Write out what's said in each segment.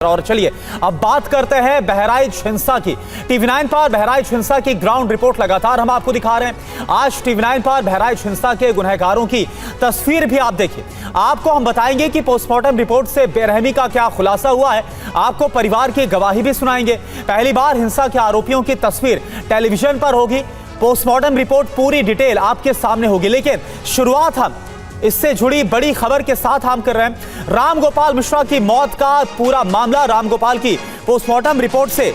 और चलिए अब बात करते हैं बहराइच हिंसा की। टीवी9 पर बहराइच हिंसा की ग्राउंड रिपोर्ट लगातार हम आपको दिखा रहे हैं। आज टीवी9 पर बहराइच हिंसा के गुनहगारों की तस्वीर भी आप देखिए। आपको हम बताएंगे कि पोस्टमार्टम रिपोर्ट से बेरहमी का क्या खुलासा हुआ है। आपको परिवार की गवाही भी सुनाएंगे। पहली बार हिंसा के आरोपियों की तस्वीर टेलीविजन पर होगी। पोस्टमार्टम रिपोर्ट पूरी डिटेल आपके सामने होगी, लेकिन शुरुआत हम इससे जुड़ी बड़ी खबर के साथ हम कर रहे हैं। रामगोपाल मिश्रा की मौत का पूरा मामला, रामगोपाल की पोस्टमार्टम रिपोर्ट से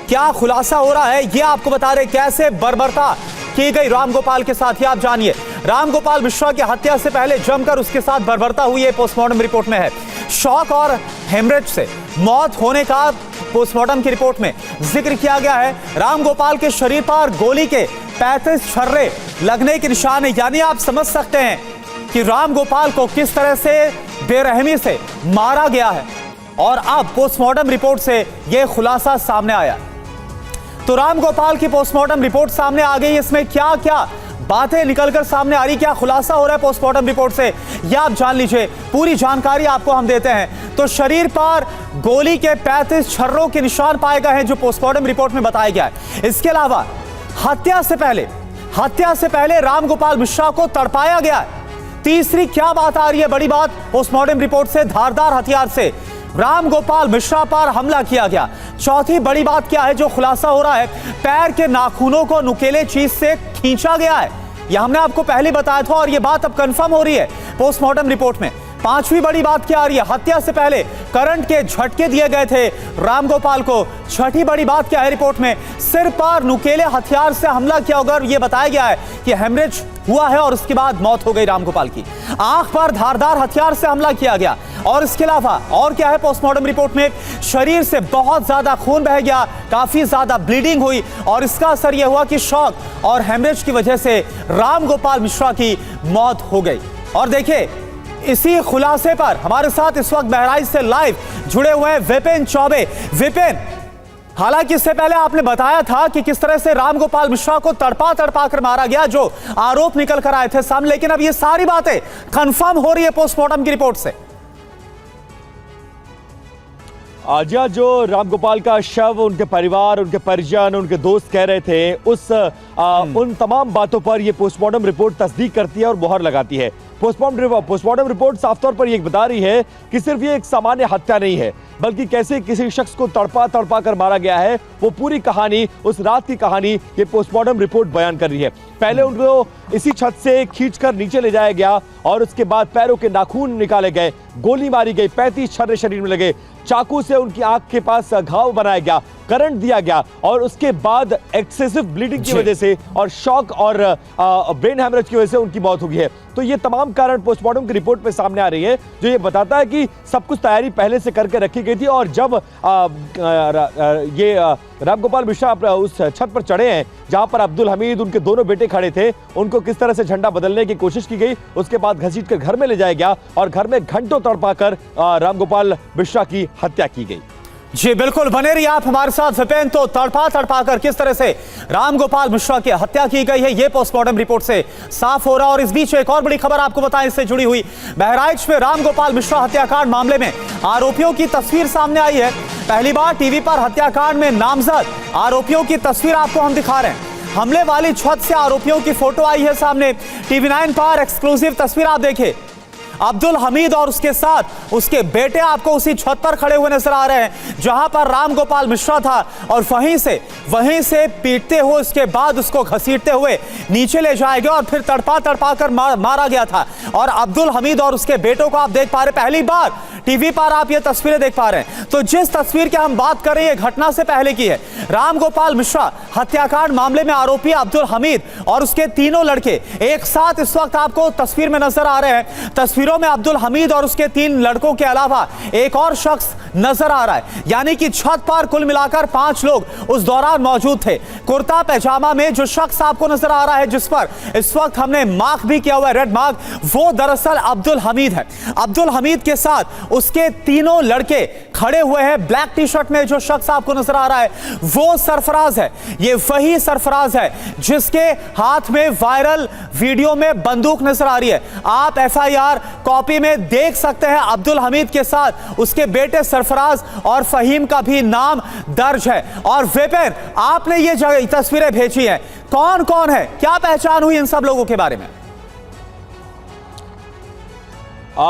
क्या खुलासा हो रहा है, यह आपको बता रहे कैसे बर्बरता की गई रामगोपाल के साथ। ही आप जानिए, रामगोपाल मिश्रा की हत्या से पहले जमकर उसके साथ बर्बरता हुई है, पोस्टमार्टम रिपोर्ट में है। शॉक और हेमरेज से मौत होने का पोस्टमार्टम की रिपोर्ट में जिक्र किया गया है। रामगोपाल के शरीर पर गोली के 35 छर्रे लगने के निशान है, यानी आप समझ सकते हैं कि रामगोपाल को किस तरह से बेरहमी से मारा गया है। और अब पोस्टमार्टम रिपोर्ट से यह खुलासा सामने आया। तो रामगोपाल की पोस्टमार्टम रिपोर्ट सामने आ गई, इसमें क्या क्या बातें निकलकर सामने आ रही, क्या खुलासा हो रहा है पोस्टमार्टम रिपोर्ट से, यह आप जान लीजिए। पूरी जानकारी आपको हम देते हैं। तो शरीर पर गोली के 35 छर्रों के निशान पाए गए हैं, जो पोस्टमार्टम रिपोर्ट में बताया गया है। इसके अलावा हत्या से पहले रामगोपाल मिश्रा को तड़पाया गया है। तीसरी क्या बात आ रही है, बड़ी बात, पोस्टमार्टम रिपोर्ट से धारदार हथियार से रामगोपाल मिश्रा पर हमला किया गया। चौथी बड़ी बात क्या है जो खुलासा हो रहा है, पैर के नाखूनों को नुकीले चीज से खींचा गया है। यह हमने आपको पहले बताया था और यह बात अब कंफर्म हो रही है पोस्टमार्टम रिपोर्ट में। पांचवी बड़ी बात क्या आ रही है, हत्या से पहले करंट के झटके दिए गए थे रामगोपाल को। छठी बड़ी बात क्या है रिपोर्ट में, सिर पर नुकेले हथियार से हमला किया होगा। यह बताया गया है कि हेमरेज हुआ है और उसके बाद मौत हो गई रामगोपाल की। आंख पर धारदार हथियार से हमला किया गया। और इसके अलावा और क्या है पोस्टमार्टम रिपोर्ट में, शरीर से बहुत ज्यादा खून बह गया, काफी ज्यादा ब्लीडिंग हुई और इसका असर यह हुआ कि शॉक और हेमरेज की वजह से रामगोपाल मिश्रा की मौत हो गई। और देखिए, इसी खुलासे पर हमारे साथ इस वक्त बहराइच से लाइव जुड़े हुए हैं विपिन चौबे। विपिन, हालांकि इससे पहले आपने बताया था कि किस तरह से रामगोपाल मिश्रा को तड़पा कर मारा गया, जो आरोप निकल कर आए थे सामने, लेकिन अब ये सारी बातें कंफर्म हो रही है पोस्टमार्टम की रिपोर्ट से। आज जो रामगोपाल का शव उनके परिवार, उनके परिजन, उनके दोस्त कह रहे थे, उन तमाम बातों पर यह पोस्टमार्टम रिपोर्ट तस्दीक करती है और मोहर लगाती है। पोस्टमार्टम रिपोर्ट साफ तौर पर यह बता रही है कि सिर्फ ये एक सामान्य हत्या नहीं है, बल्कि कैसे किसी शख्स को तड़पा कर मारा गया है, वो पूरी कहानी, उस रात की कहानी ये पोस्टमार्टम रिपोर्ट बयान कर रही है। पहले उनको इसी छत से खींचकर नीचे ले जाया गया और उसके बाद पैरों के नाखून निकाले गए, गोली मारी गई, 35 छर्रे शरीर में लगे, चाकू से उनकी आंख के पास घाव बनाया गया, करंट दिया गया और उसके बाद एक्सेसिव ब्लीडिंग की वजह से और शॉक और ब्रेन हैमरेज की वजह से उनकी मौत हुई है। तो ये तमाम कारण पोस्टमार्टम की रिपोर्ट में सामने आ रही है, जो ये बताता है कि सब कुछ तैयारी पहले से करके रखी गई थी। और जब रामगोपाल मिश्रा उस छत पर चढ़े हैं जहां पर अब्दुल हमीद, उनके दोनों बेटे खड़े थे, उनको किस तरह से झंडा बदलने की कोशिश की गई, उसके बाद घसीट कर घर में ले जाया गया और घर में घंटों तड़पाकर रामगोपाल मिश्रा की हत्या की गई। जी बिल्कुल, बने रहिए आप हमारे साथ विपिन। तो तड़पा कर किस तरह से रामगोपाल मिश्रा की हत्या की गई है, यह पोस्टमार्टम रिपोर्ट से साफ हो रहा है। और इस बीच एक और बड़ी खबर आपको बताएं, इससे जुड़ी हुई, बहराइच में रामगोपाल मिश्रा हत्याकांड मामले में आरोपियों की तस्वीर सामने आई है। पहली बार टीवी पर हत्याकांड में नामजद आरोपियों की तस्वीर आपको हम दिखा रहे हैं। हमले वाली छत से आरोपियों की फोटो आई है सामने। टीवी9 पर एक्सक्लूसिव तस्वीर आप देखिए। अब्दुल हमीद और उसके साथ उसके बेटे आपको उसी छत पर खड़े हुए नजर आ रहे हैं जहां पर रामगोपाल मिश्रा था, और वहीं से पीटते हुए उसके बाद उसको घसीटते हुए नीचे ले जाए गए और फिर तड़पा कर मारा गया था। और अब्दुल हमीद और उसके बेटों को आप देख पा रहे, पहली बार टीवी पर आप ये तस्वीरें देख पा रहे हैं। तो जिस तस्वीर की हम बात कर रहे हैं, घटना से पहले की है। रामगोपाल मिश्रा हत्याकांड मामले में आरोपी अब्दुल हमीद और उसके तीनों लड़के एक साथ इस वक्त आपको तस्वीर में नजर आ रहे हैं। तस्वीरों में अब्दुल हमीद और उसके 3 लड़कों के अलावा एक और शख्स नजर आ रहा है, यानी कि छत पर कुल मिलाकर 5 लोग उस दौरान मौजूद थे। कुर्ता पैजामा में जो शख्स आपको नजर आ रहा है, जिस पर इस वक्त हमने मार्क भी किया हुआ है, रेड मार्क, वो दरअसल अब्दुल हमीद है। अब्दुल हमीद के साथ उसके तीनों लड़के खड़े हुए हैं। ब्लैक टी शर्ट में जो शख्स आपको नजर आ रहा है वो सरफराज है। ये वही सरफराज है जिसके हाथ में वायरल वीडियो में बंदूक नजर आ रही है। आप एफआईआर कॉपी में देख सकते हैं अब्दुल हमीद के साथ उसके बेटे सरफराज और फहीम का भी नाम दर्ज है। और वेपर, आपने ये तस्वीरें भेजी हैं, कौन कौन है, क्या पहचान हुई इन सब लोगों के बारे में?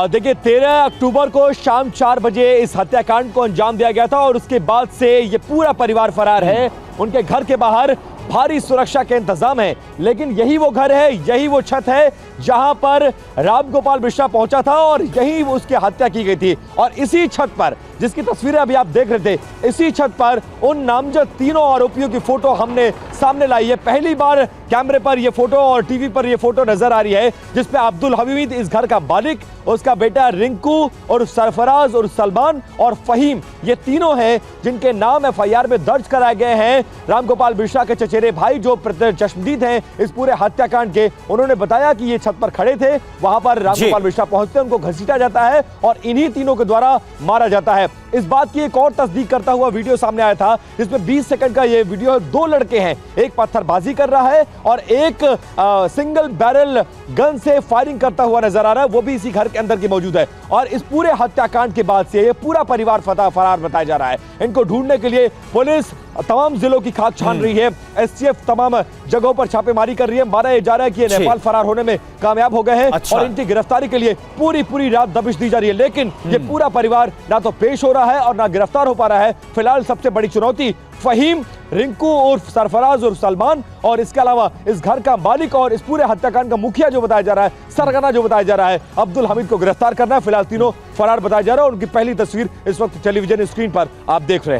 देखिए 13 अक्टूबर को शाम 4 बजे इस हत्याकांड को अंजाम दिया गया था और उसके बाद से ये पूरा परिवार फरार है। उनके घर के बाहर भारी सुरक्षा के इंतजाम है, लेकिन यही वो घर है, यही वो छत है जहां पर रामगोपाल मिश्रा पहुंचा था और यही उसकी हत्या की गई थी। और इसी छत पर, जिसकी तस्वीरें अभी आप देख रहे थे, इसी छत पर उन नामजद तीनों आरोपियों की फोटो हमने सामने लाई है। पहली बार कैमरे पर यह फोटो और टीवी पर यह फोटो नजर आ रही है जिसमें अब्दुल हमीद, इस घर का मालिक, उसका बेटा रिंकू और सरफराज और सलमान और फहीम, ये तीनों हैं जिनके नाम एफआईआर में दर्ज कराए गए हैं। रामगोपाल मिश्रा के चचेरे भाई जो चश्मदीद हैं इस पूरे हत्याकांड के, उन्होंने बताया कि ये छत पर खड़े थे, वहां पर रामगोपाल मिश्रा पहुंचते, उनको घसीटा जाता है और इन्हीं तीनों के द्वारा मारा जाता है। इस बात की एक और तस्दीक करता हुआ वीडियो सामने आया था जिसमें 20 सेकंड का ये वीडियो है। 2 लड़के हैं, एक पत्थरबाजी कर रहा है और एक सिंगल बैरल गन से फायरिंग करता हुआ नजर आ रहा है, वो भी इसी घर के अंदर की मौजूद है। और इस पूरे हत्याकांड के बाद से ये पूरा परिवार फरार बताया जा रहा है। इनको ढूंढने के लिए पुलिस तमाम जिलों की खाक छान रही है, एसटीएफ तमाम जगहों पर छापेमारी कर रही है। माना जा रहा है कि ये नेपाल फरार होने में कामयाब हो गए हैं और इनकी गिरफ्तारी के लिए पूरी रात दबिश दी जा रही है, लेकिन ये पूरा परिवार ना तो पेश हो रहा है और ना गिरफ्तार हो पा रहा है। फिलहाल सबसे बड़ी चुनौती फहीम, रिंकू उर्फ सरफराज और सलमान और इसके अलावा इस घर का मालिक और इस पूरे हत्याकांड का मुखिया जो बताया जा रहा है, सरगना जो बताया जा रहा है, अब्दुल हमीद को गिरफ्तार करना है। फिलहाल तीनों फरार बताया जा रहा है और उनकी पहली तस्वीर इस वक्त टेलीविजन स्क्रीन पर आप देख रहे हैं।